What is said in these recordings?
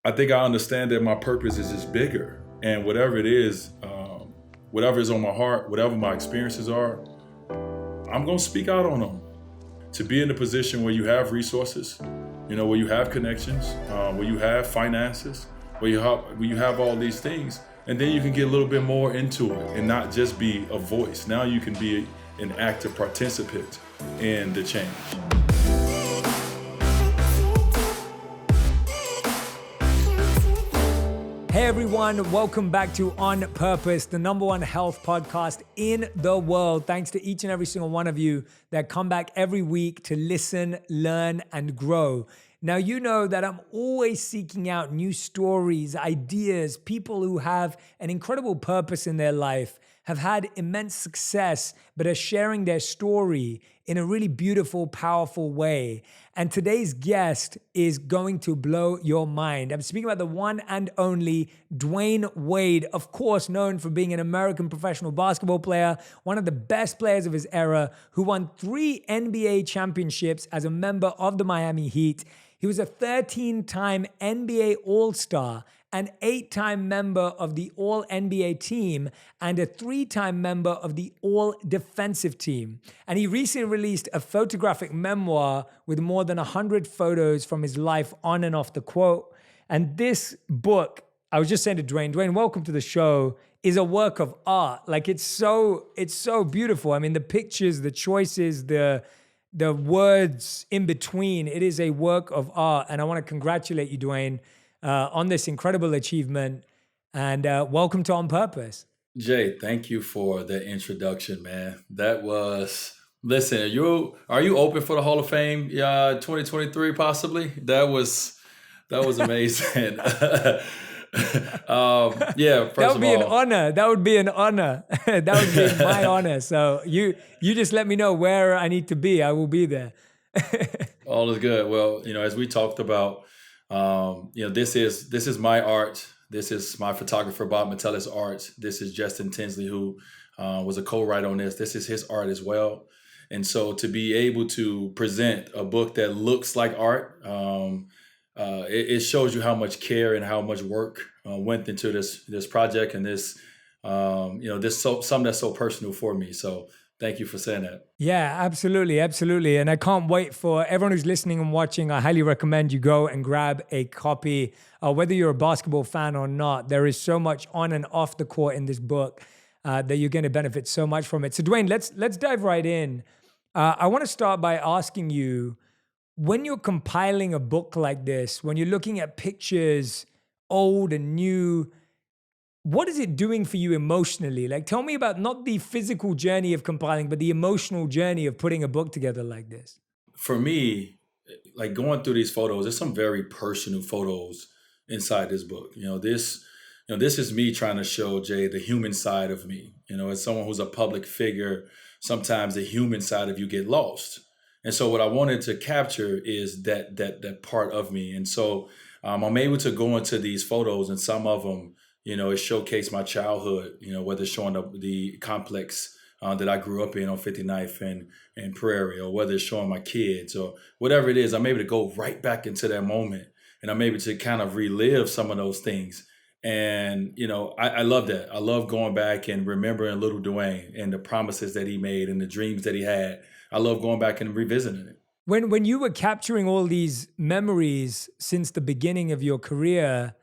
I think I understand that my purpose is just bigger, and whatever it is, whatever is on my heart, whatever my experiences are, I'm gonna speak out on them. To be in a position where you have resources, where you have connections, where you have finances, where you have all these things, and then you can get a little bit more into it and not just be a voice. Now you can be an active participant in the change. Hey everyone, welcome back to On Purpose, the #1 health podcast in the world. Thanks to each and every single one of you that come back every week to listen, learn, and grow. Now, you know that I'm always seeking out new stories, ideas, people who have an incredible purpose in their life, have had immense success, but are sharing their story in a really beautiful, powerful way. And today's guest is going to blow your mind. I'm speaking about the one and only Dwyane Wade, of course, known for being an American professional basketball player, one of the best players of his era, who won 3 NBA championships as a member of the Miami Heat. He was a 13-time NBA All-Star, an 8-time member of the All-NBA team, and a 3-time member of the All-Defensive team. And he recently released a photographic memoir with more than 100 photos from his life on and off the court. And this book, I was just saying to Dwyane, welcome to the show, is a work of art. Like it's so beautiful. I mean, the pictures, the choices, the words in between, it is a work of art. And I want to congratulate you, Dwyane, on this incredible achievement. And welcome to On Purpose. Jay, thank you for the introduction, man. That was, listen, are you open for the Hall of Fame 2023 possibly? That was amazing. That would be an honor. That would be an honor. That would be my honor. So you just let me know where I need to be. I will be there. All is good. Well, as we talked about, this is my art. This is my photographer, Bob Metellus art. This is Justin Tinsley, who was a co-writer on this. This is his art as well. And so to be able to present a book that looks like art, it shows you how much care and how much work went into this project and this something that's so personal for me. So thank you for saying that. Yeah, absolutely. Absolutely. And I can't wait for everyone who's listening and watching. I highly recommend you go and grab a copy. Whether you're a basketball fan or not, there is so much on and off the court in this book that you're going to benefit so much from it. So Dwyane, let's dive right in. I want to start by asking you, when you're compiling a book like this, when you're looking at pictures, old and new, what is it doing for you emotionally? Like, tell me about not the physical journey of compiling, but the emotional journey of putting a book together like this. For me, like going through these photos, there's some very personal photos inside this book. This is me trying to show Jay the human side of me. As someone who's a public figure, sometimes the human side of you get lost. And so what I wanted to capture is that part of me. And so I'm able to go into these photos, and some of them, it showcased my childhood, whether it's showing the complex that I grew up in on 59th and Prairie, or whether it's showing my kids or whatever it is. I'm able to go right back into that moment, and I'm able to kind of relive some of those things. And, I love that. I love going back and remembering little Dwyane and the promises that he made and the dreams that he had. I love going back and revisiting it. When you were capturing all these memories since the beginning of your career,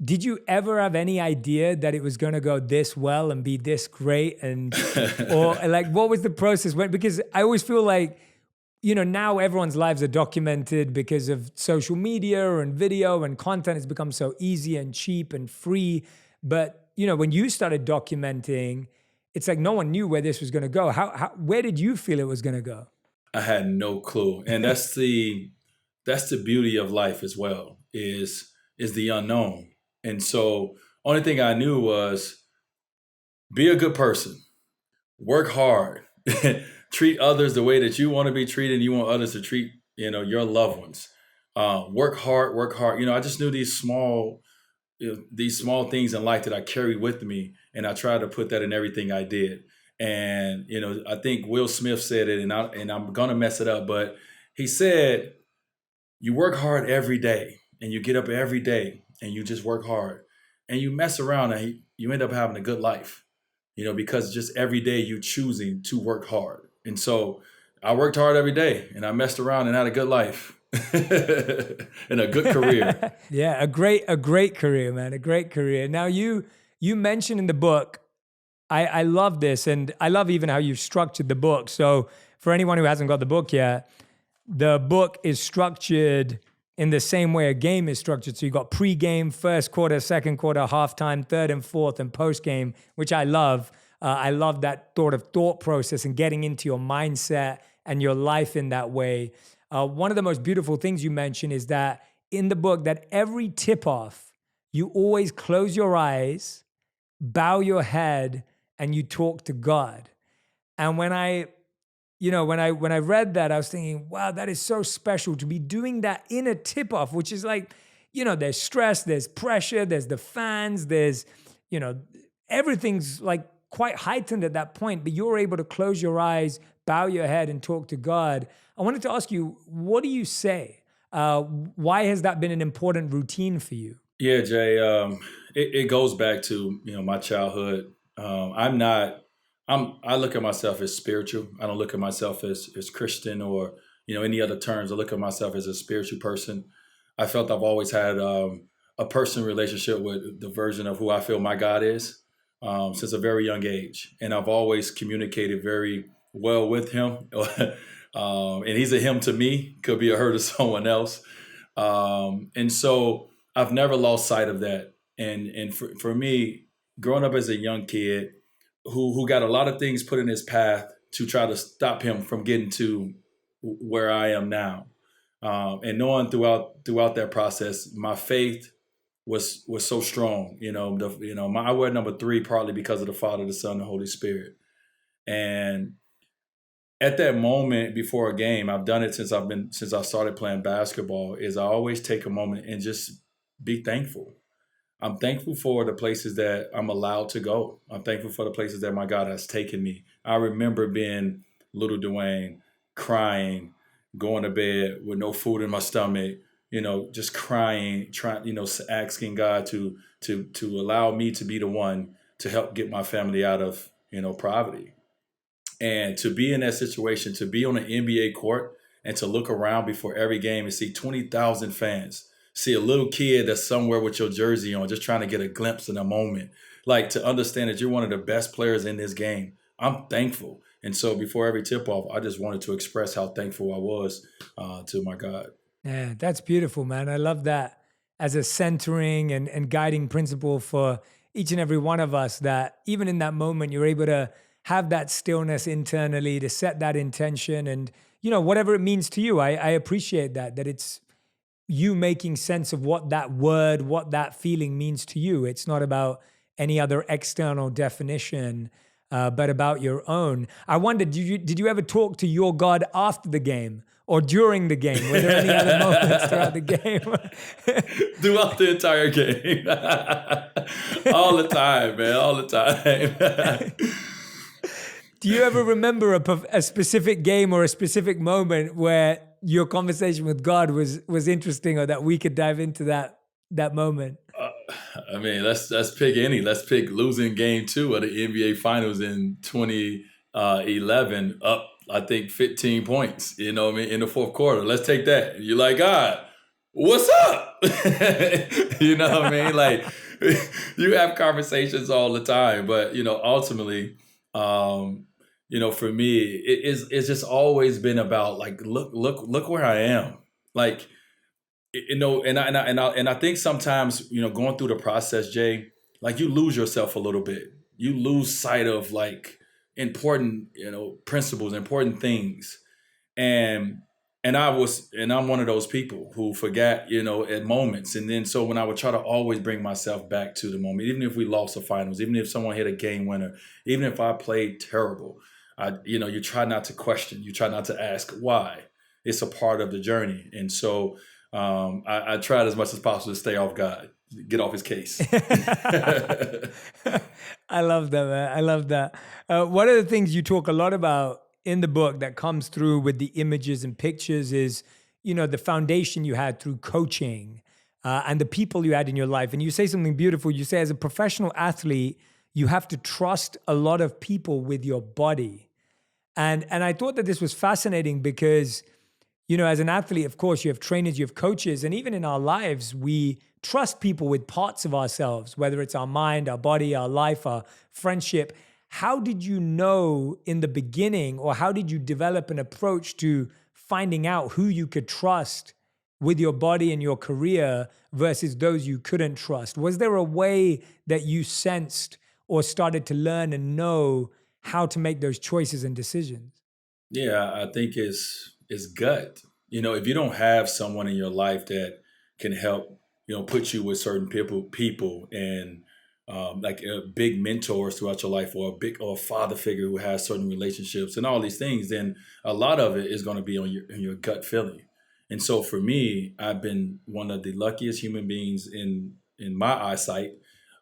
did you ever have any idea that it was going to go this well and be this great? And or like, what was the process? Because I always feel like, now everyone's lives are documented because of social media and video, and content has become so easy and cheap and free. But, when you started documenting, it's like no one knew where this was going to go. Where did you feel it was going to go? I had no clue. And that's the beauty of life as well, is the unknown. And so only thing I knew was be a good person, work hard, treat others the way that you want to be treated and you want others to treat, your loved ones. Work hard. I just knew these small things in life that I carried with me, and I tried to put that in everything I did. And, I think Will Smith said it, and I'm going to mess it up, but he said, you work hard every day and you get up every day and you just work hard and you mess around and you end up having a good life, because just every day you choosing to work hard. And so I worked hard every day and I messed around and had a good life and a good career. Yeah, a great career, man, a great career. Now you mentioned in the book, I love this, and I love even how you've structured the book. So for anyone who hasn't got the book yet, the book is structured in the same way a game is structured. So you got pre-game, first quarter, second quarter, halftime, third and fourth, and post-game, which I love. I love that thought process and getting into your mindset and your life in that way. One of the most beautiful things you mentioned is that in the book, that every tip-off, you always close your eyes, bow your head, and you talk to God. And when I read that, I was thinking, wow, that is so special to be doing that in a tip-off, which is like, there's stress, there's pressure, there's the fans, there's, everything's like quite heightened at that point, but you're able to close your eyes, bow your head, and talk to God. I wanted to ask you, what do you say? Why has that been an important routine for you? Yeah, Jay, it goes back to, my childhood. I look at myself as spiritual. I don't look at myself as Christian or, any other terms. I look at myself as a spiritual person. I felt I've always had a personal relationship with the version of who I feel my God is since a very young age. And I've always communicated very well with him. And he's a him to me, could be a her to someone else. And so I've never lost sight of that. And for me, growing up as a young kid who got a lot of things put in his path to try to stop him from getting to where I am now. And knowing throughout that process, my faith was so strong. I wear number 3 partly because of the Father, the Son, the Holy Spirit. And at that moment before a game, I've done it since I started playing basketball, is I always take a moment and just be thankful. I'm thankful for the places that I'm allowed to go. I'm thankful for the places that my God has taken me. I remember being little Dwyane, crying, going to bed with no food in my stomach, just crying, asking God to allow me to be the one to help get my family out of, poverty. And to be in that situation, to be on an NBA court and to look around before every game and see 20,000 fans, see a little kid that's somewhere with your jersey on, just trying to get a glimpse in a moment, like to understand that you're one of the best players in this game. I'm thankful. And so before every tip-off, I just wanted to express how thankful I was to my God. Yeah, that's beautiful, man. I love that as a centering and guiding principle for each and every one of us, that even in that moment, you're able to have that stillness internally, to set that intention and, whatever it means to you. I appreciate that it's you making sense of what that word, what that feeling means to you. It's not about any other external definition, but about your own. I wondered, did you ever talk to your God after the game or during the game? Were there any other moments throughout the game? Throughout the entire game. All the time, man, all the time. Do you ever remember a specific game or a specific moment where your conversation with God was interesting, or that we could dive into that moment? Let's pick any. Let's pick losing game 2 of the NBA Finals in 2011, up I think 15 points. In the fourth quarter. Let's take that. You're like, God, what's up? You know what I mean? Like, you have conversations all the time, but ultimately, for me, it's just always been about like, look where I am. Like, and I think sometimes, going through the process, Jay, like you lose yourself a little bit. You lose sight of like important, principles, important things. And I'm one of those people who forgot, at moments. And then so when I would try to always bring myself back to the moment, even if we lost the finals, even if someone hit a game winner, even if I played terrible, you try not to question, you try not to ask why. It's a part of the journey. And so I tried as much as possible to stay off God, get off his case. I love that, man. I love that. One of the things you talk a lot about in the book that comes through with the images and pictures is, the foundation you had through coaching. and the people you had in your life. And you say something beautiful. You say, as a professional athlete, you have to trust a lot of people with your body. And I thought that this was fascinating because, as an athlete, of course, you have trainers, you have coaches, and even in our lives, we trust people with parts of ourselves, whether it's our mind, our body, our life, our friendship. How did you know in the beginning, or how did you develop an approach to finding out who you could trust with your body and your career versus those you couldn't trust? Was there a way that you sensed or started to learn and know how to make those choices and decisions? Yeah, I think it's gut. If you don't have someone in your life that can help, put you with certain people, and like big mentors throughout your life, or a father figure who has certain relationships and all these things, then a lot of it is going to be on your gut feeling. And so for me, I've been one of the luckiest human beings in my eyesight,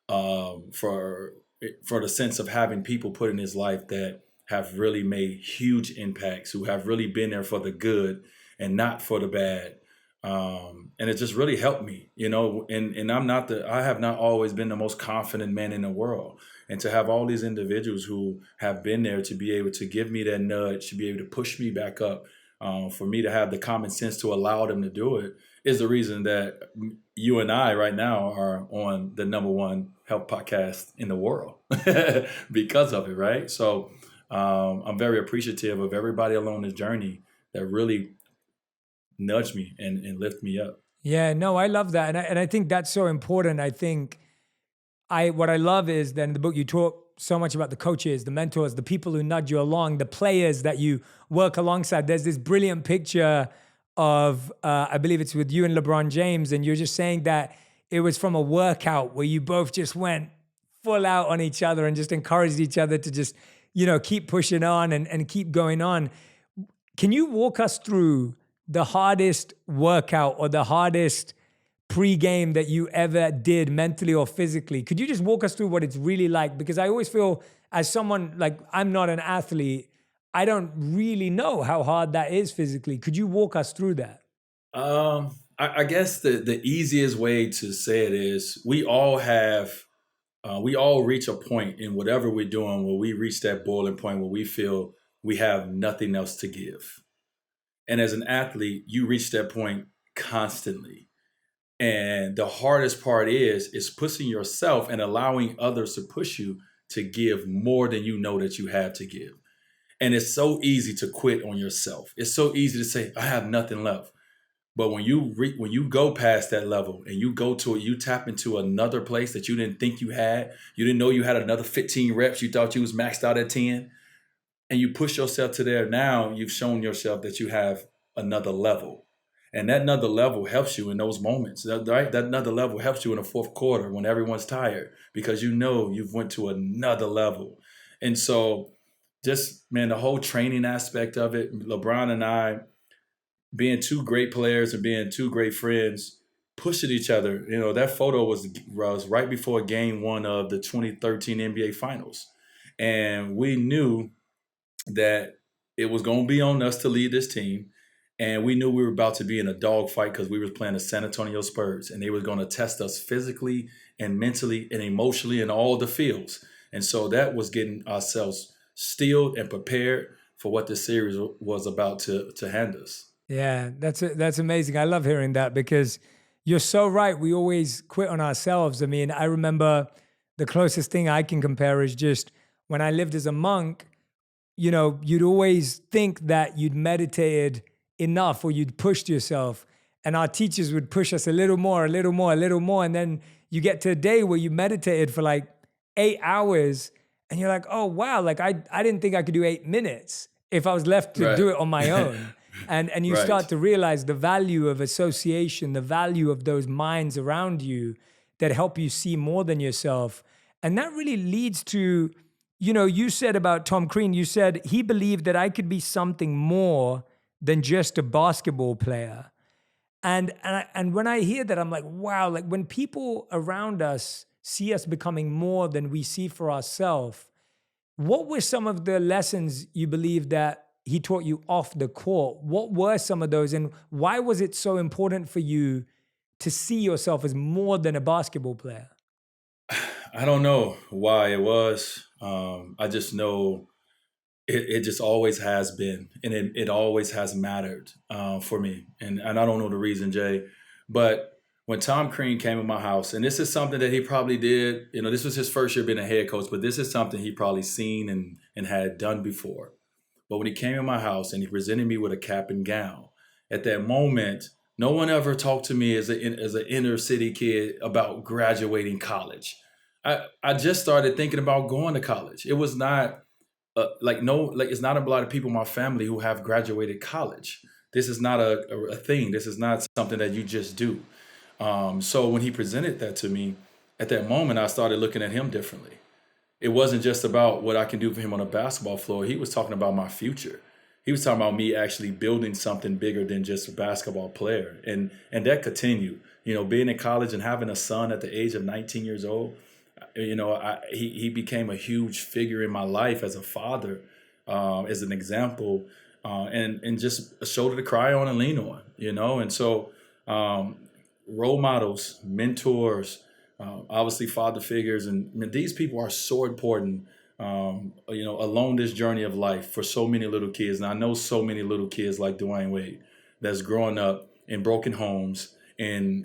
for the sense of having people put in his life that have really made huge impacts, who have really been there for the good and not for the bad. And it just really helped me, and I have not always been the most confident man in the world. And to have all these individuals who have been there to be able to give me that nudge, to be able to push me back up, for me to have the common sense to allow them to do it, is the reason that you and I right now are on the #1 health podcast in the world because of it, right? So I'm very appreciative of everybody along this journey that really nudge me and lift me up. Yeah, no, I love that. And I think that's so important. I think what I love is that in the book, you talk so much about the coaches, the mentors, the people who nudge you along, the players that you work alongside. There's this brilliant picture of, I believe it's with you and LeBron James, and you're just saying that it was from a workout where you both just went full out on each other and just encouraged each other to just, keep pushing on and keep going on. Can you walk us through the hardest workout or the hardest pre-game that you ever did, mentally or physically? Could you just walk us through what it's really like? Because I always feel, as someone, like, I'm not an athlete, I don't really know how hard that is physically. Could you walk us through that? I guess the easiest way to say it is we all reach a point in whatever we're doing where we reach that boiling point where we feel we have nothing else to give. And as an athlete, you reach that point constantly. And the hardest part is pushing yourself and allowing others to push you to give more than you know that you have to give. And it's so easy to quit on yourself. It's so easy to say, I have nothing left. But when you go past that level and you tap into another place that you didn't think you had, you didn't know you had another 15 reps, you thought you was maxed out at 10, and you push yourself to there. Now you've shown yourself that you have another level. And that another level helps you in those moments, right? That another level helps you in the fourth quarter when everyone's tired, because you've went to another level. And so just, man, the whole training aspect of it, LeBron and I being two great players and being two great friends, pushing each other. That photo was right before game 1 of the 2013 NBA Finals. And we knew that it was going to be on us to lead this team. And we knew we were about to be in a dogfight because we were playing the San Antonio Spurs, and they were going to test us physically and mentally and emotionally in all the fields. And so that was getting ourselves steeled and prepared for what the series was about to hand us. Yeah, that's amazing. I love hearing that, because you're so right. We always quit on ourselves. I mean, I remember the closest thing I can compare is just when I lived as a monk, you'd always think that you'd meditated enough or you'd pushed yourself, and our teachers would push us a little more. And then you get to a day where you meditated for like 8 hours and you're like, oh, wow, like I didn't think I could do 8 minutes if I was left to do it on my own. And you start to realize the value of association, the value of those minds around you that help you see more than yourself. And that really leads to, you said about Tom Crean, you said he believed that I could be something more than just a basketball player. And when I hear that, I'm like, wow, like when people around us see us becoming more than we see for ourselves, what were some of the lessons you believe that he taught you off the court? What were some of those, and why was it so important for you to see yourself as more than a basketball player? I don't know why it was. I just know it just always has been, and it always has mattered for me. And I don't know the reason, Jay, but when Tom Crean came in my house, and this is something that he probably did, this was his first year being a head coach, but this is something he probably seen and had done before. But when he came in my house and he presented me with a cap and gown, at that moment, no one ever talked to me as an inner city kid about graduating college. I just started thinking about going to college. It was not it's not a lot of people in my family who have graduated college. This is not a thing. This is not something that you just do. So when he presented that to me, at that moment, I started looking at him differently. It wasn't just about what I can do for him on a basketball floor. He was talking about my future. He was talking about me actually building something bigger than just a basketball player. And that continued. Being in college and having a son at the age of 19 years old, he became a huge figure in my life as a father, as an example, and just a shoulder to cry on and lean on, And so role models, mentors, obviously father figures, and these people are so important, along this journey of life for so many little kids. And I know so many little kids like Dwyane Wade that's growing up in broken homes and,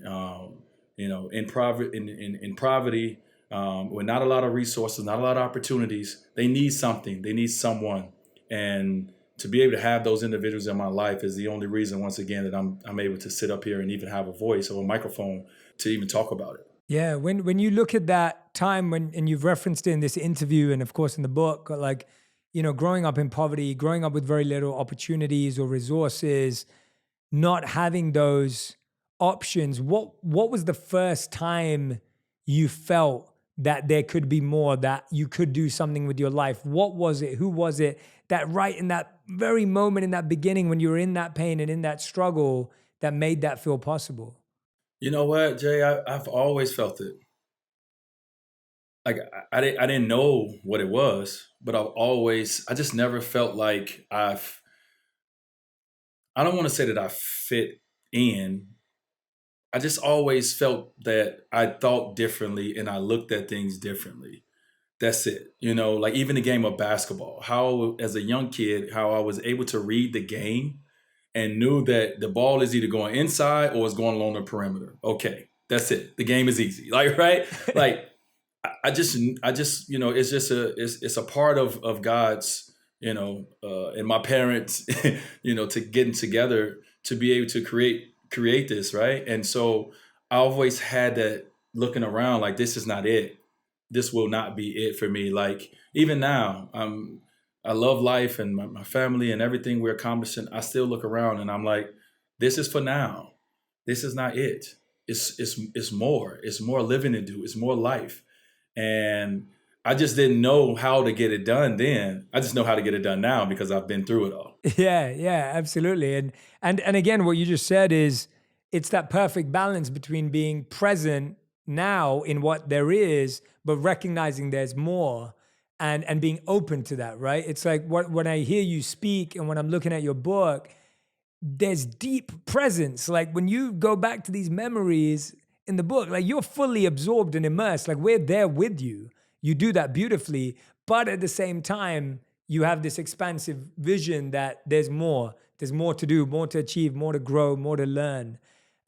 in poverty, with not a lot of resources, not a lot of opportunities. They need something. They need someone. And to be able to have those individuals in my life is the only reason, once again, that I'm able to sit up here and even have a voice or a microphone to even talk about it. Yeah, when you look at that time and you've referenced it in this interview and of course in the book, like, growing up in poverty, growing up with very little opportunities or resources, not having those options, what was the first time you felt that there could be more, that you could do something with your life? What was it? Who was it that right in that very moment, in that beginning, when you were in that pain and in that struggle, that made that feel possible? You know what, Jay? I've always felt it. Like I didn't know what it was, but I just never felt like I don't want to say that I fit in. I just always felt that I thought differently and I looked at things differently. That's it. Like even the game of basketball, how as a young kid, how I was able to read the game and knew that the ball is either going inside or it's going along the perimeter. Okay, that's it. The game is easy. Like, right? Like I just, it's just it's a part of God's, and my parents, to getting together to be able to create this, right? And so I always had that looking around like, this is not it. This will not be it for me. Like even now, I love life and my family and everything we're accomplishing. I still look around and I'm like, this is for now. This is not it. It's more. It's more living to do. It's more life. And I just didn't know how to get it done then. I just know how to get it done now because I've been through it all. Yeah, absolutely. And again, what you just said is it's that perfect balance between being present now in what there is, but recognizing there's more and being open to that, right? It's like when I hear you speak and when I'm looking at your book, there's deep presence. Like when you go back to these memories in the book, like you're fully absorbed and immersed, like we're there with you. You do that beautifully, but at the same time, you have this expansive vision that there's more to do, more to achieve, more to grow, more to learn.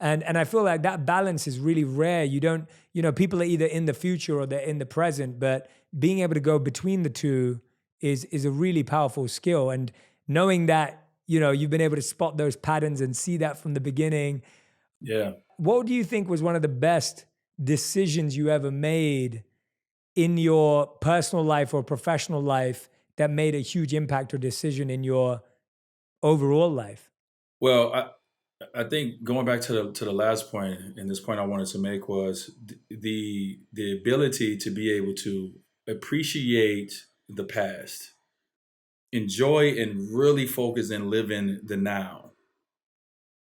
And I feel like that balance is really rare. You don't, people are either in the future or they're in the present, but being able to go between the two is a really powerful skill. And knowing that, you've been able to spot those patterns and see that from the beginning. Yeah. What do you think was one of the best decisions you ever made in your personal life or professional life that made a huge impact or decision in your overall life? Well, I think going back to the last point, and this point I wanted to make was the ability to be able to appreciate the past, enjoy and really focus and live in the now,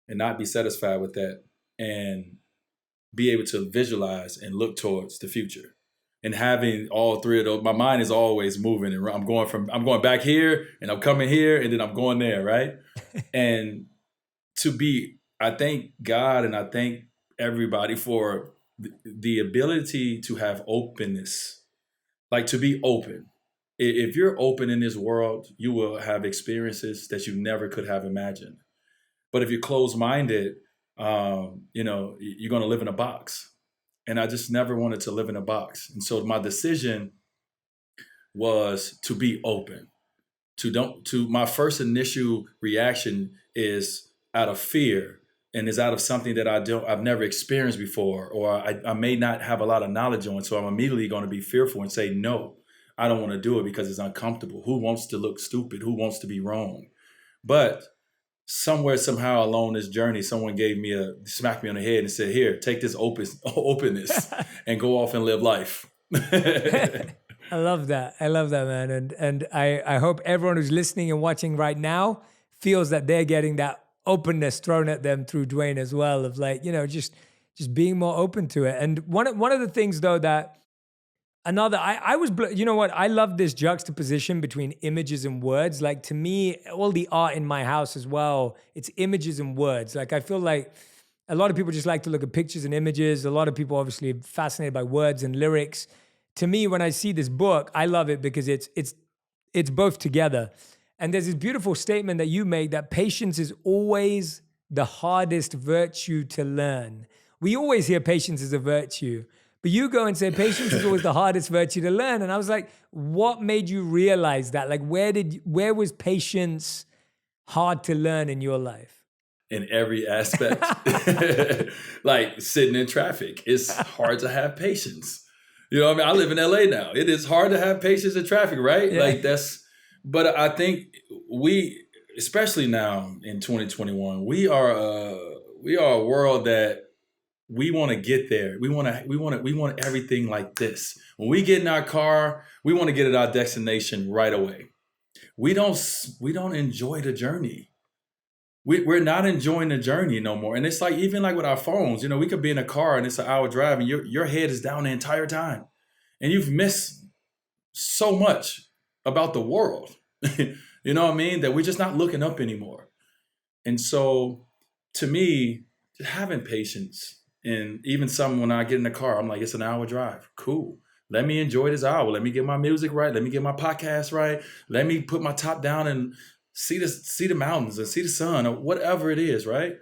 and not be satisfied with that, and be able to visualize and look towards the future. And having all three of those, my mind is always moving, and I'm going back here, and I'm coming here, and then I'm going there, right? And I thank God and I thank everybody for the ability to have openness, like to be open. If you're open in this world, you will have experiences that you never could have imagined. But if you're closed-minded, you're going to live in a box. And I just never wanted to live in a box. And so my decision was to be open. To my first initial reaction is out of fear, and is out of something that I've never experienced before, or I may not have a lot of knowledge on. So I'm immediately going to be fearful and say, no, I don't want to do it because it's uncomfortable. Who wants to look stupid? Who wants to be wrong? But somewhere, somehow along this journey, someone smacked me on the head and said, here, take this openness and go off and live life. I love that. I love that, man. And I hope everyone who's listening and watching right now feels that they're getting that openness thrown at them through Dwyane as well, of like, just being more open to it. And one of the things though that I was, what? I love this juxtaposition between images and words. Like to me, all the art in my house as well, it's images and words. Like I feel like a lot of people just like to look at pictures and images. A lot of people obviously are fascinated by words and lyrics. To me, when I see this book, I love it because it's both together. And there's this beautiful statement that you make that patience is always the hardest virtue to learn. We always hear patience is a virtue, but you go and say patience is always the hardest virtue to learn. And I was like, what made you realize that? Like, where was patience hard to learn in your life? In every aspect. Like sitting in traffic, it's hard to have patience. You know what I mean? I live in LA now. It is hard to have patience in traffic, right? Yeah. But I think especially now in 2021, we are a world that we want to get there. We want everything like this. When we get in our car, we want to get at our destination right away. We don't enjoy the journey. We're not enjoying the journey no more. And it's like, even like with our phones, we could be in a car and it's an hour drive and your head is down the entire time. And you've missed so much about the world, you know what I mean? That we're just not looking up anymore. And so to me, having patience, and even when I get in the car, I'm like, it's an hour drive. Cool. Let me enjoy this hour. Let me get my music right. Let me get my podcast right. Let me put my top down and see the mountains and see the sun or whatever it is, right?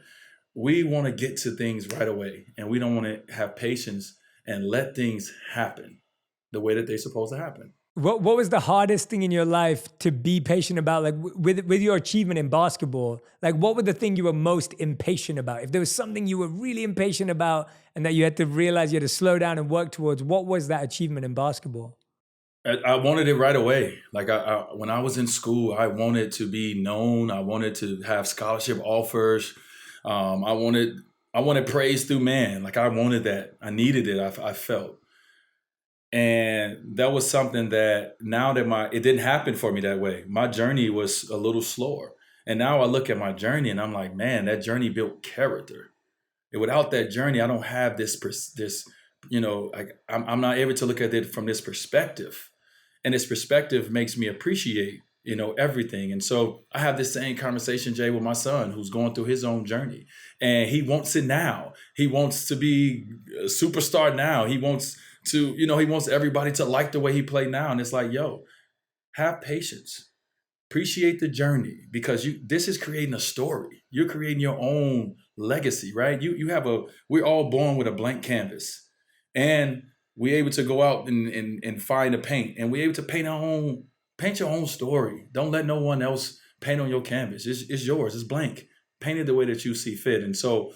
We want to get to things right away, and we don't want to have patience and let things happen the way that they're supposed to happen. What was the hardest thing in your life to be patient about? Like with your achievement in basketball, like what was the thing you were most impatient about? If there was something you were really impatient about and that you had to realize you had to slow down and work towards, what was that achievement in basketball? I wanted it right away. Like when I was in school, I wanted to be known. I wanted to have scholarship offers. I wanted praise through man. Like I wanted that. I needed it. I felt. And that was something that now that it didn't happen for me that way. My journey was a little slower. And now I look at my journey and I'm like, man, that journey built character. And without that journey, I don't have I'm not able to look at it from this perspective. And this perspective makes me appreciate, everything. And so I have this same conversation, Jay, with my son who's going through his own journey. And he wants it now. He wants to be a superstar now. He wants he wants everybody to like the way he played now. And it's like, have patience. Appreciate the journey, because this is creating a story. You're creating your own legacy, right? We're all born with a blank canvas, and we're able to go out and find a paint, and we're able to paint your own story. Don't let no one else paint on your canvas. It's yours. It's blank. Paint it the way that you see fit. And so,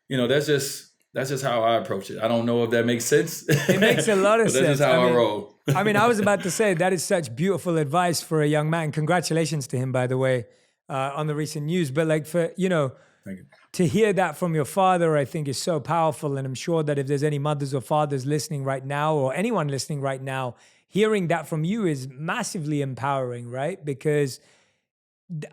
that's just how I approach it. I don't know if that makes sense. It makes a lot of sense. That's just how I roll. I was about to say that is such beautiful advice for a young man. Congratulations to him, by the way, on the recent news. But like Thank you. To hear that from your father, I think is so powerful. And I'm sure that if there's any mothers or fathers listening right now, or anyone listening right now, hearing that from you is massively empowering, right? Because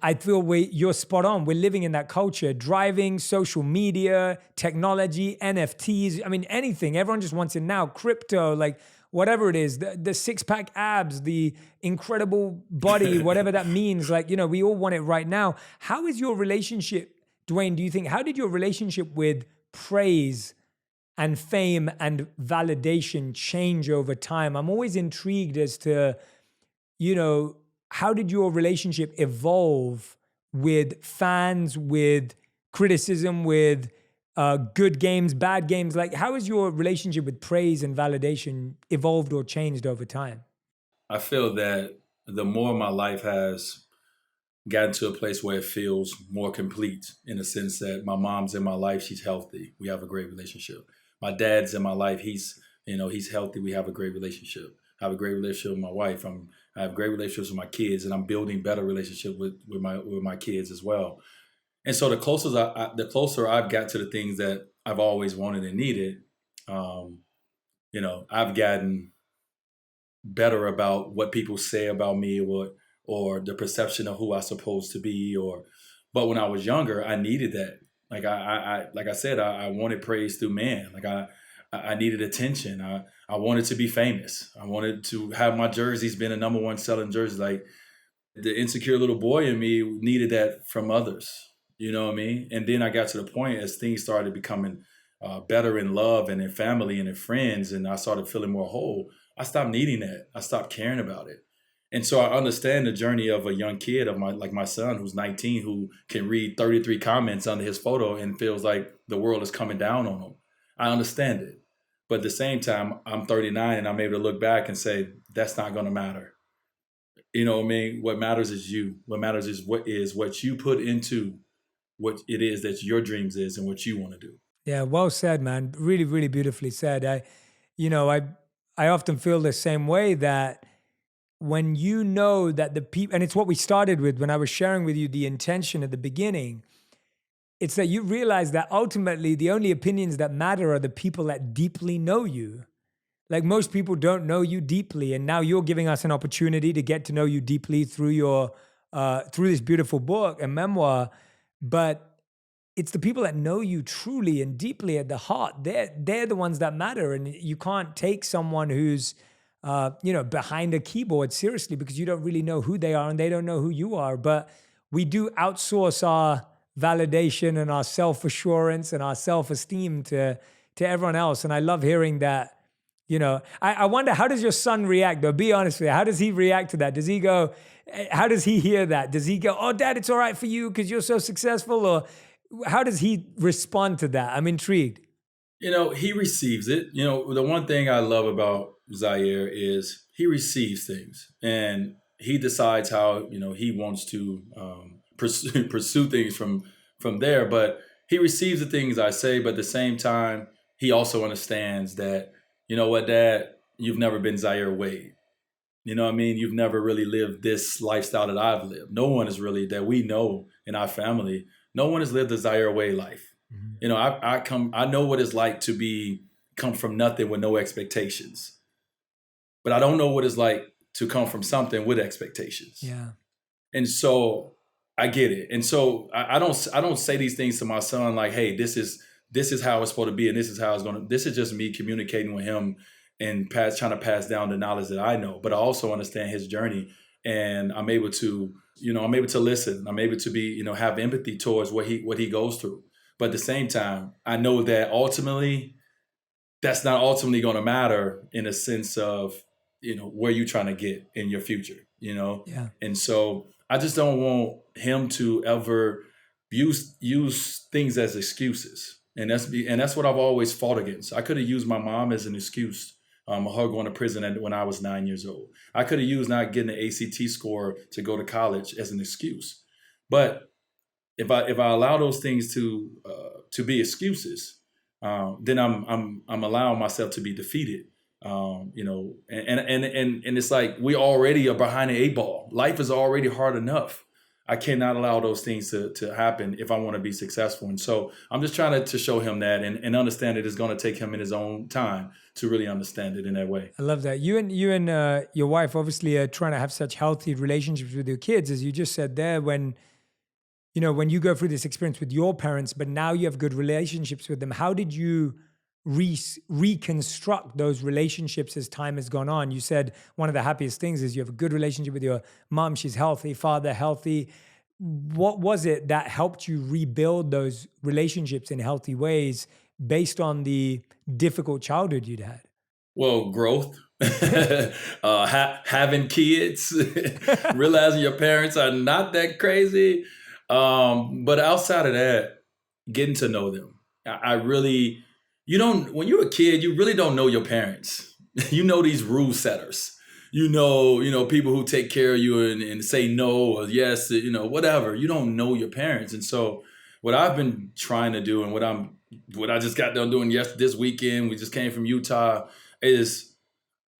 I feel you're spot on. We're living in that culture, driving, social media, technology, NFTs. Anything. Everyone just wants it now. Crypto, like whatever it is, the six-pack abs, the incredible body, whatever that means. Like, we all want it right now. How is your relationship, Dwyane, do you think, how did your relationship with praise and fame and validation change over time. I'm always intrigued as to, how did your relationship evolve with fans, with criticism, with good games, bad games? Like, how has your relationship with praise and validation evolved or changed over time? I feel that the more my life has gotten to a place where it feels more complete, in the sense that my mom's in my life, she's healthy. We have a great relationship. My dad's in my life, he's healthy. We have a great relationship. I have a great relationship with my wife. I have great relationships with my kids, and I'm building better relationship with my kids as well. And so the closer I've got to the things that I've always wanted and needed, um, I've gotten better about what people say about me, or the perception of who I'm supposed to be. But when I was younger, I needed that. Like I said, I wanted praise through man. I needed attention. I wanted to be famous. I wanted to have my jerseys being a number one selling jersey. Like, the insecure little boy in me needed that from others. You know what I mean? And then I got to the point, as things started becoming better in love and in family and in friends, and I started feeling more whole, I stopped needing that. I stopped caring about it. And so I understand the journey of a young kid, of my son who's 19, who can read 33 comments under his photo and feels like the world is coming down on him. I understand it. But at the same time, I'm 39 and I'm able to look back and say, that's not going to matter. You know what I mean? What matters is you. What matters is what you put into what it is that your dreams is and what you want to do. Yeah, well said, man. Really, really beautifully said. I often feel the same way, that when you know that the people, and it's what we started with when I was sharing with you the intention at the beginning, it's that you realize that ultimately the only opinions that matter are the people that deeply know you. Like, most people don't know you deeply, and now you're giving us an opportunity to get to know you deeply through through this beautiful book and memoir. But it's the people that know you truly and deeply at the heart. They're the ones that matter, and you can't take someone who's behind a keyboard seriously, because you don't really know who they are and they don't know who you are. But we do outsource our validation and our self-assurance and our self-esteem to everyone else. And I love hearing that. I wonder, how does your son react, though? Be honest with you. How does he react to that? Does he go, how does he hear that? Does he go, oh, Dad, it's all right for you because you're so successful? Or how does he respond to that? I'm intrigued. He receives it. The one thing I love about Zaire is he receives things, and he decides how, he wants to pursue things from there. But he receives the things I say, but at the same time, he also understands that, you know what, Dad, you've never been Zaire Wade. You know what I mean? You've never really lived this lifestyle that I've lived. No one is really, that we know in our family, no one has lived the Zaire Wade life. Mm-hmm. I know what it's like to come from nothing with no expectations. But I don't know what it's like to come from something with expectations. Yeah. And so I get it. And so I don't say these things to my son like, hey, this is how it's supposed to be, and this is how it's going to. This is just me communicating with him and trying to pass down the knowledge that I know. But I also understand his journey, and I'm able to listen. I'm able to be, have empathy towards what he goes through. But at the same time, I know that ultimately, that's not ultimately going to matter in a sense of, where you're trying to get in your future, Yeah. And so I just don't want him to ever use things as excuses. And that's what I've always fought against. I could have used my mom as an excuse, her going to prison when I was 9 years old. I could have used not getting an ACT score to go to college as an excuse. But if I allow those things to be excuses, then I'm allowing myself to be defeated. And it's like we already are behind the eight ball. Life is already hard enough. I cannot allow those things to happen if I want to be successful. And so I'm just trying to show him that and understand that it's going to take him in his own time to really understand it in that way. I love that. You and your wife obviously are trying to have such healthy relationships with your kids, as you just said there, when you go through this experience with your parents, but now you have good relationships with them. How did you reconstruct those relationships as time has gone on? You said one of the happiest things is you have a good relationship with your mom. She's healthy, father healthy. What was it that helped you rebuild those relationships in healthy ways based on the difficult childhood you'd had? Well, growth, having kids, realizing your parents are not that crazy. But outside of that, getting to know them. I really, you don't, when you're a kid, you really don't know your parents. You know these rule setters. People who take care of you and say no or yes, whatever. You don't know your parents. And so what I've been trying to do and what I just got done doing this weekend, we just came from Utah, is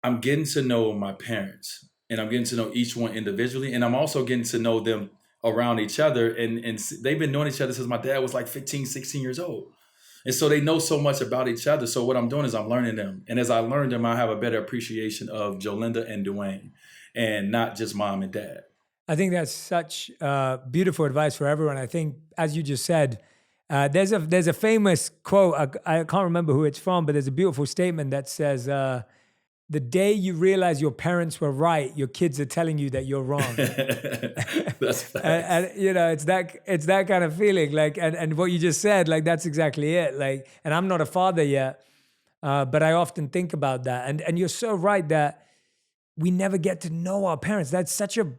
I'm getting to know my parents and I'm getting to know each one individually. And I'm also getting to know them around each other. And they've been knowing each other since my dad was like 15, 16 years old. And so they know so much about each other. So what I'm doing is I'm learning them. And as I learn them, I have a better appreciation of Jolinda and Dwyane and not just mom and dad. I think that's such beautiful advice for everyone. I think, as you just said, there's a famous quote. I can't remember who it's from, but there's a beautiful statement that says, "The day you realize your parents were right, your kids are telling you that you're wrong." That's facts. and it's that kind of feeling. Like, and what you just said, like that's exactly it. Like, and I'm not a father yet, but I often think about that. And you're so right that we never get to know our parents. That's such a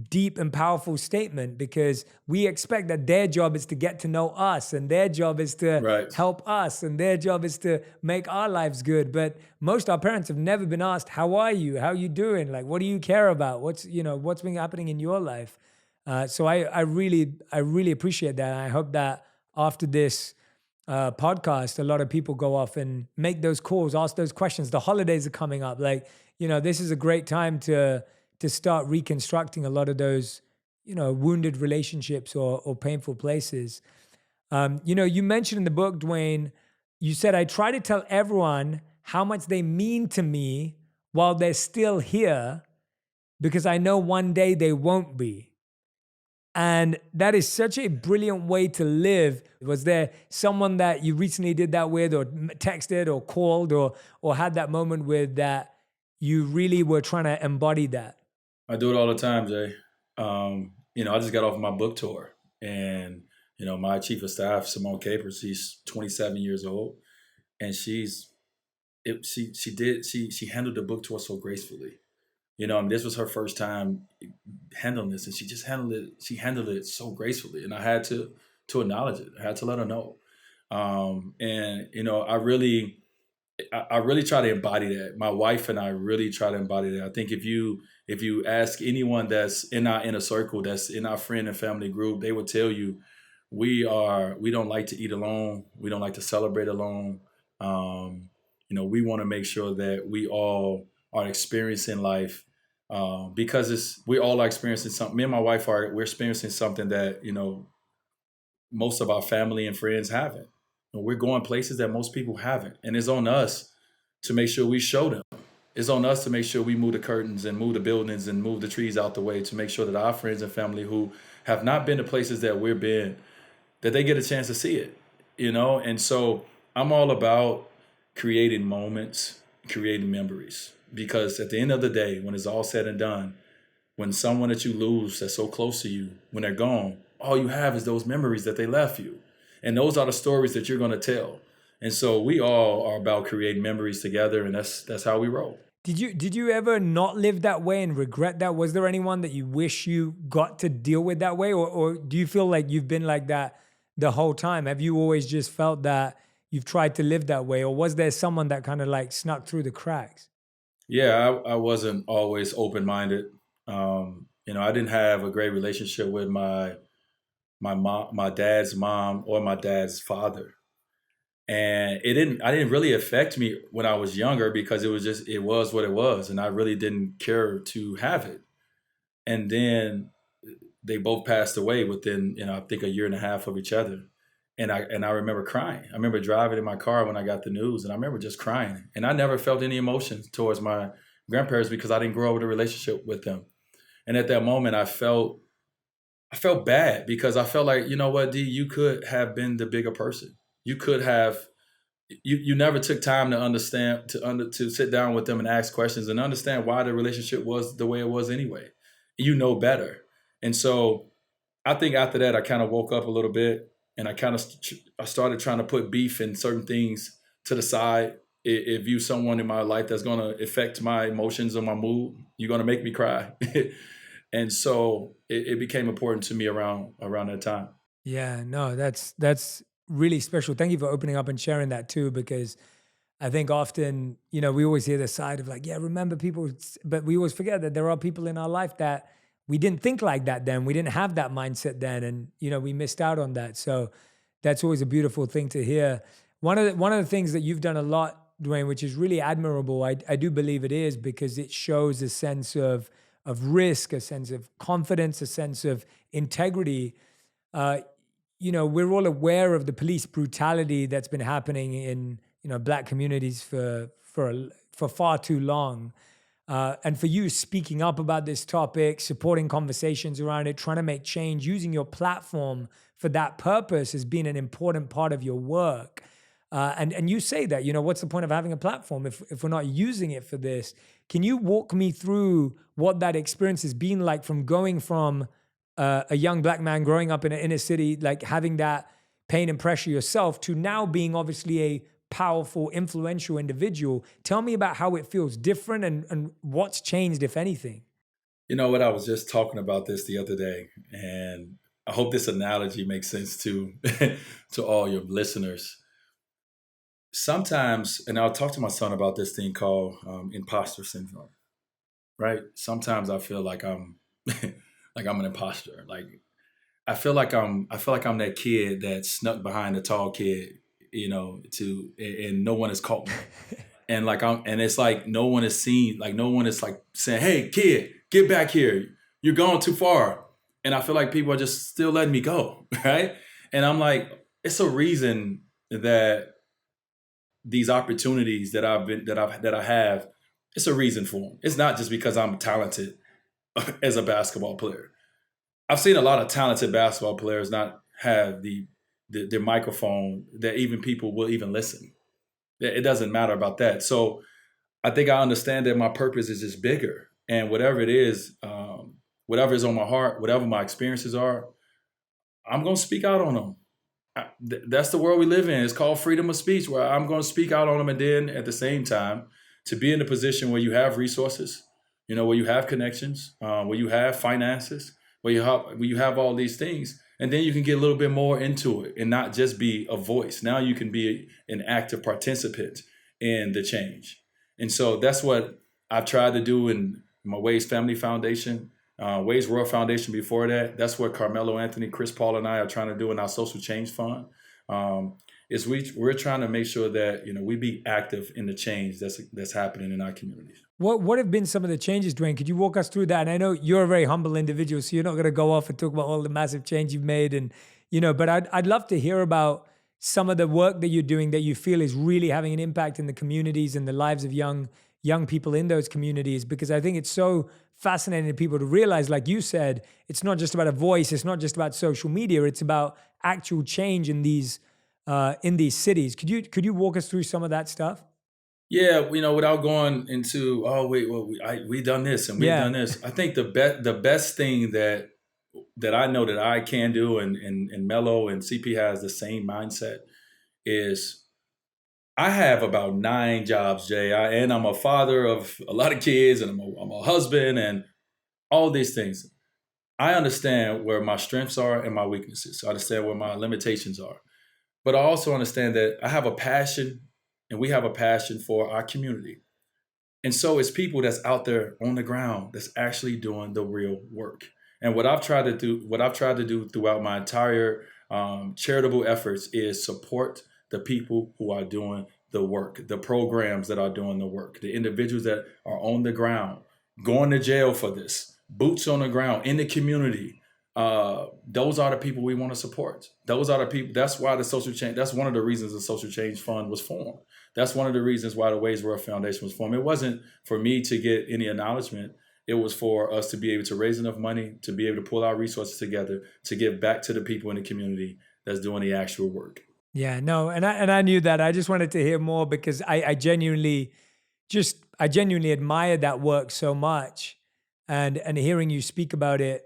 deep and powerful statement because we expect that their job is to get to know us and their job is to help us and their job is to make our lives good. But most of our parents have never been asked, how are you? How are you doing? Like, what do you care about? What's been happening in your life? So I really appreciate that. And I hope that after this podcast, a lot of people go off and make those calls, ask those questions. The holidays are coming up. Like, this is a great time to start reconstructing a lot of those, wounded relationships or painful places. You mentioned in the book, Dwyane, you said, I try to tell everyone how much they mean to me while they're still here because I know one day they won't be. And that is such a brilliant way to live. Was there someone that you recently did that with or texted or called or had that moment with that you really were trying to embody that? I do it all the time, Jay. I just got off my book tour and, my chief of staff, Simone Capers, she's 27 years old and she handled the book tour so gracefully. This was her first time handling this and she just handled it so gracefully. And I had to acknowledge it. I had to let her know. I really try to embody that. My wife and I really try to embody that. I think if you ask anyone that's in our inner circle, that's in our friend and family group, they will tell you we don't like to eat alone. We don't like to celebrate alone. We want to make sure that we all are experiencing life because we all are experiencing something. Me and my wife we're experiencing something that, most of our family and friends haven't. We're going places that most people haven't. And it's on us to make sure we show them. It's on us to make sure we move the curtains and move the buildings and move the trees out the way to make sure that our friends and family who have not been to places that we've been, that they get a chance to see it, And so I'm all about creating moments, creating memories. Because at the end of the day, when it's all said and done, when someone that you lose that's so close to you, when they're gone, all you have is those memories that they left you. And those are the stories that you're going to tell. And so we all are about creating memories together, and that's how we roll. Did you ever not live that way and regret that? Was there anyone that you wish you got to deal with that way? Or do you feel like you've been like that the whole time? Have you always just felt that you've tried to live that way? Or was there someone that kind of like snuck through the cracks? Yeah, I wasn't always open-minded. I didn't have a great relationship with my mom, my dad's mom, or my dad's father. And I didn't really affect me when I was younger because it was what it was. And I really didn't care to have it. And then they both passed away within, I think a year and a half of each other. And I remember crying. I remember driving in my car when I got the news and I remember just crying. And I never felt any emotions towards my grandparents because I didn't grow up with a relationship with them. And at that moment I felt bad because I felt like, you know what, D, you could have been the bigger person. You could have, you never took time to understand, to sit down with them and ask questions and understand why the relationship was the way it was anyway. You know better. And so I think after that, I kind of woke up a little bit and I started trying to put beef and certain things to the side. If you someone in my life that's going to affect my emotions or my mood, you're going to make me cry. And so it became important to me around that time. Yeah, no, that's really special. Thank you for opening up and sharing that too, because I think often, we always hear the side of like, yeah, remember people, but we always forget that there are people in our life that we didn't think like that then. We didn't have that mindset then, and we missed out on that. So that's always a beautiful thing to hear. One of the things that you've done a lot, Dwyane, which is really admirable, I do believe it is, because it shows a sense of risk, a sense of confidence, a sense of integrity. Uh, we're all aware of the police brutality that's been happening in Black communities for far too long. And for you speaking up about this topic, supporting conversations around it, trying to make change, using your platform for that purpose has been an important part of your work. And you say that, what's the point of having a platform if we're not using it for this? Can you walk me through what that experience has been like from going from a young Black man growing up in an inner city, like having that pain and pressure yourself, to now being obviously a powerful, influential individual? Tell me about how it feels different and what's changed, if anything. You know what? I was just talking about this the other day, and I hope this analogy makes sense to to all your listeners. Sometimes, and I'll talk to my son about this thing called imposter syndrome. Right? Sometimes I feel like I'm like I'm an imposter. Like I feel like I'm that kid that snuck behind the tall kid, and no one has caught me. And it's like no one is seen, like no one is like saying, "Hey, kid, get back here. You're going too far." And I feel like people are just still letting me go, right? And I'm like, it's a reason that these opportunities that I have, it's a reason for them. It's not just because I'm talented as a basketball player. I've seen a lot of talented basketball players not have the microphone that even people will even listen. It doesn't matter about that. So I think I understand that my purpose is just bigger, and whatever it is, whatever is on my heart, whatever my experiences are, I'm going to speak out on them. That's the world we live in. It's called freedom of speech, where I'm going to speak out on them, and then at the same time, to be in a position where you have resources, where you have connections, where you have finances, where you have all these things, and then you can get a little bit more into it and not just be a voice. Now you can be an active participant in the change. And so that's what I've tried to do in my Wade's Family Foundation, Wade's World Foundation before that. That's what Carmelo Anthony, Chris Paul, and I are trying to do in our Social Change Fund. Is we're trying to make sure that we be active in the change that's happening in our communities. What have been some of the changes, Dwyane? Could you walk us through that? And I know you're a very humble individual, so you're not going to go off and talk about all the massive change you've made, but I'd love to hear about some of the work that you're doing that you feel is really having an impact in the communities and the lives of young people in those communities, because I think it's so fascinating to people to realize, like you said, it's not just about a voice, it's not just about social media, it's about actual change in these cities. Could you walk us through some of that stuff? Yeah, without going into, oh wait, well we done this and we've done this. I think the best thing that I know that I can do, and Mello and CP has the same mindset, is I have about 9 jobs, Jay, and I'm a father of a lot of kids, and I'm a husband, and all these things. I understand where my strengths are and my weaknesses. I understand where my limitations are. But I also understand that I have a passion, and we have a passion for our community. And so it's people that's out there on the ground that's actually doing the real work. And what I've tried to do throughout my entire charitable efforts is support the people who are doing the work, the programs that are doing the work, the individuals that are on the ground, going to jail for this, boots on the ground in the community. Those are the people we want to support. Those are the people. That's why the social change. That's one of the reasons the Social Change Fund was formed. That's one of the reasons why the Wade's World Foundation was formed. It wasn't for me to get any acknowledgement. It was for us to be able to raise enough money to be able to pull our resources together to give back to the people in the community that's doing the actual work. Yeah, no, and I knew that. I just wanted to hear more because I genuinely admire that work so much, and hearing you speak about it,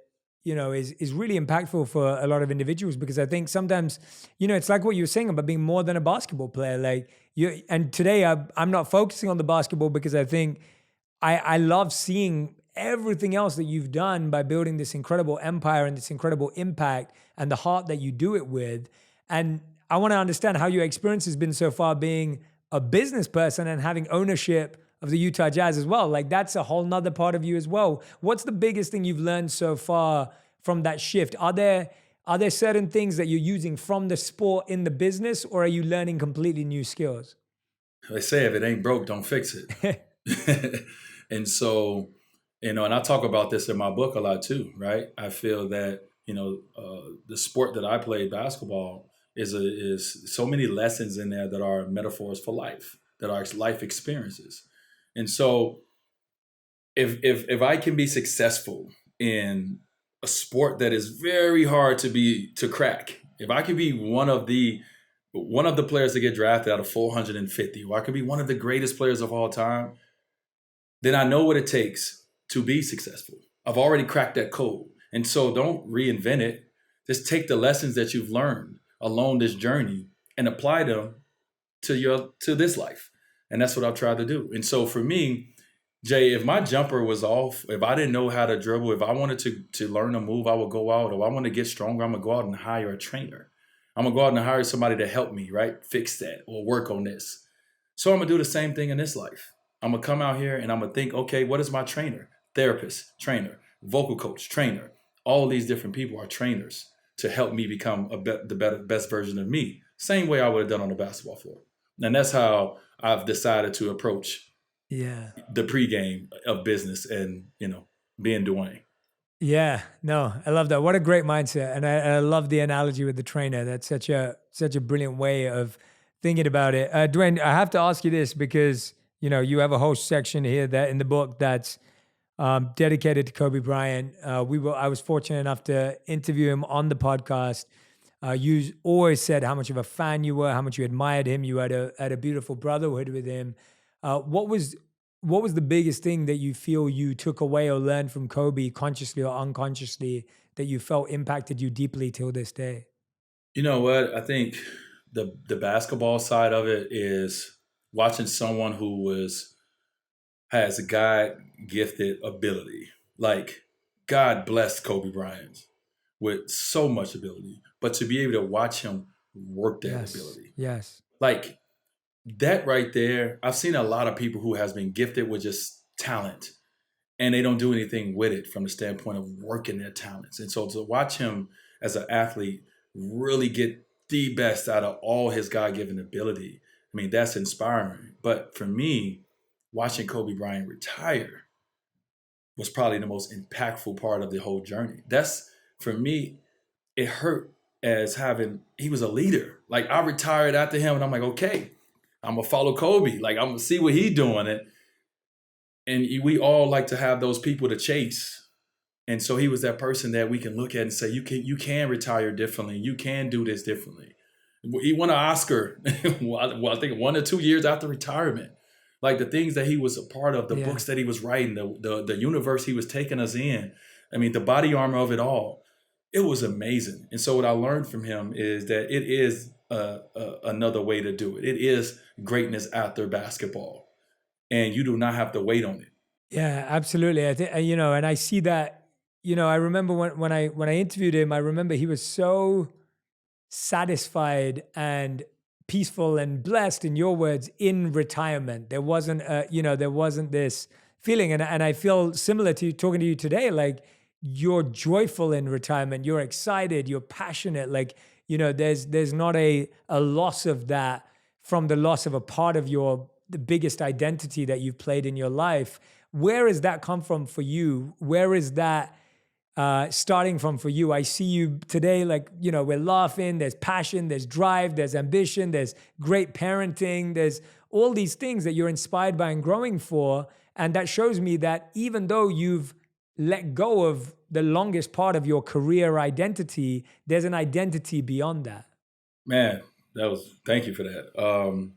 is really impactful for a lot of individuals, because I think sometimes, it's like what you were saying about being more than a basketball player. Like and today I'm not focusing on the basketball, because I think I love seeing everything else that you've done by building this incredible empire and this incredible impact, and the heart that you do it with. And I want to understand how your experience has been so far, being a business person and having ownership of the Utah Jazz as well. Like, that's a whole nother part of you as well. What's the biggest thing you've learned so far from that shift? Are there certain things that you're using from the sport in the business, or are you learning completely new skills? They say if it ain't broke, don't fix it. And so, and I talk about this in my book a lot too, right? I feel that, the sport that I played, basketball, is so many lessons in there that are metaphors for life, that are life experiences. And so if I can be successful in a sport that is very hard to crack, if I can be one of the players to get drafted out of 450, or I could be one of the greatest players of all time, then I know what it takes to be successful. I've already cracked that code. And so don't reinvent it. Just take the lessons that you've learned along this journey and apply them to this life. And that's what I've tried to do. And so for me, Jay, if my jumper was off, if I didn't know how to dribble, if I wanted to learn a move, I would go out. Or I want to get stronger, I'm going to go out and hire a trainer. I'm going to go out and hire somebody to help me, right? Fix that or work on this. So I'm going to do the same thing in this life. I'm going to come out here and I'm going to think, okay, what is my trainer? Therapist, trainer, vocal coach, trainer. All these different people are trainers to help me become the best version of me. Same way I would have done on the basketball floor. And that's how I've decided to approach the pregame of business and, being Dwyane. Yeah, no, I love that. What a great mindset. And I love the analogy with the trainer. That's such a brilliant way of thinking about it. Dwyane, I have to ask you this, because, you have a whole section here that in the book that's dedicated to Kobe Bryant. I was fortunate enough to interview him on the podcast. You always said how much of a fan you were, how much you admired him. You had a beautiful brotherhood with him. What was the biggest thing that you feel you took away or learned from Kobe, consciously or unconsciously, that you felt impacted you deeply till this day? You know what? I think the basketball side of it is watching someone who has a God-gifted ability. Like, God blessed Kobe Bryant with so much ability, but to be able to watch him work that ability. Yes. Like, that right there, I've seen a lot of people who has been gifted with just talent, and they don't do anything with it from the standpoint of working their talents. And so to watch him as an athlete really get the best out of all his God-given ability, I mean, that's inspiring. But for me, watching Kobe Bryant retire was probably the most impactful part of the whole journey. That's, for me, it hurt as he was a leader. Like, I retired after him and I'm like, okay, I'm going to follow Kobe. Like, I'm going to see what he's doing. And we all like to have those people to chase. And so he was that person that we can look at and say, you can retire differently. You can do this differently. He won an Oscar, well, I think 1 or 2 years after retirement. Like, the things that he was a part of, the books that he was writing, the universe he was taking us in. I mean, the body armor of it all. It was amazing. And so what I learned from him is that it is another way to do it. It is greatness after basketball. And you do not have to wait on it. Yeah, absolutely. I think, and I see that, I remember when I interviewed him, I remember he was so satisfied and peaceful and blessed, in your words, in retirement. There wasn't this feeling. And I feel similar to talking to you today, like, you're joyful in retirement, you're excited, you're passionate. Like, there's not a loss of that from the loss of a part of the biggest identity that you've played in your life. Where has that come from for you? Where is that starting from for you? I see you today, like, we're laughing, there's passion, there's drive, there's ambition, there's great parenting, there's all these things that you're inspired by and growing for. And that shows me that even though you've let go of the longest part of your career identity, there's an identity beyond that. Man, thank you for that.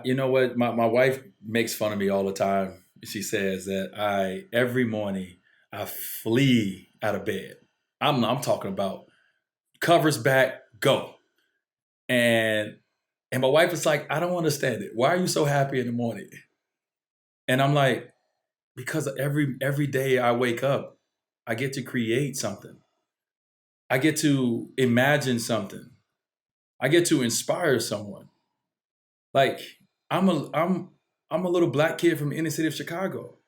You know what? My wife makes fun of me all the time. She says that every morning I flee out of bed. I'm talking about covers back, go. And my wife was like, I don't understand it. Why are you so happy in the morning? And I'm like, because every day I wake up, I get to create something. I get to imagine something. I get to inspire someone. Like I'm a little black kid from the inner city of Chicago.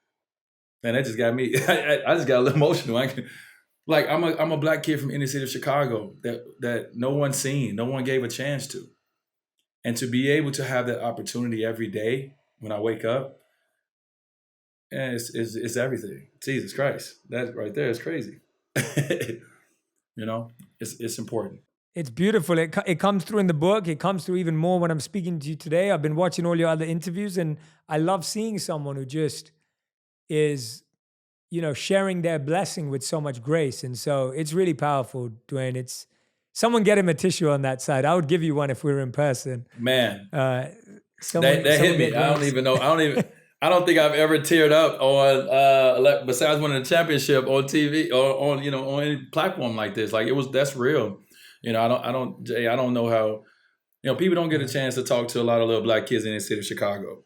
And that just got me. I just got a little emotional. I'm a black kid from the inner city of Chicago that no one's seen, no one gave a chance to. And to be able to have that opportunity every day when I wake up, it's everything. Jesus Christ, that right there is crazy. It's important. It's beautiful. It comes through in the book. It comes through even more when I'm speaking to you today. I've been watching all your other interviews, and I love seeing someone who just is, sharing their blessing with so much grace. And so it's really powerful, Dwyane. It's someone get him a tissue on that side. I would give you one if we were in person. Man, that hit me. I don't even know. I don't think I've ever teared up on besides winning a championship on TV or on any platform like this. Like that's real. I don't know how, people don't get a chance to talk to a lot of little black kids in the city of Chicago.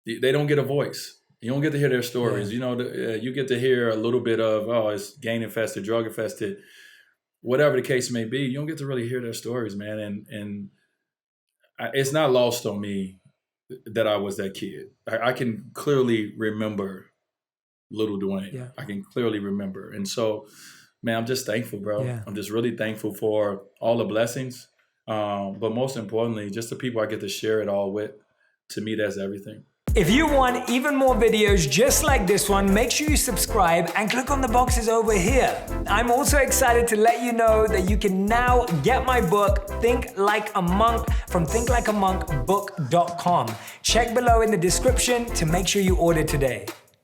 They don't get a voice. You don't get to hear their stories. Yeah. You get to hear a little bit of, it's gang infested, drug infested, whatever the case may be. You don't get to really hear their stories, man. And it's not lost on me that I was that kid. I can clearly remember little Dwyane. Yeah. I can clearly remember. And so, man, I'm just thankful, bro. Yeah. I'm just really thankful for all the blessings. But most importantly, just the people I get to share it all with. To me, that's everything. If you want even more videos just like this one, make sure you subscribe and click on the boxes over here. I'm also excited to let you know that you can now get my book, Think Like a Monk, from thinklikeamonkbook.com. Check below in the description to make sure you order today.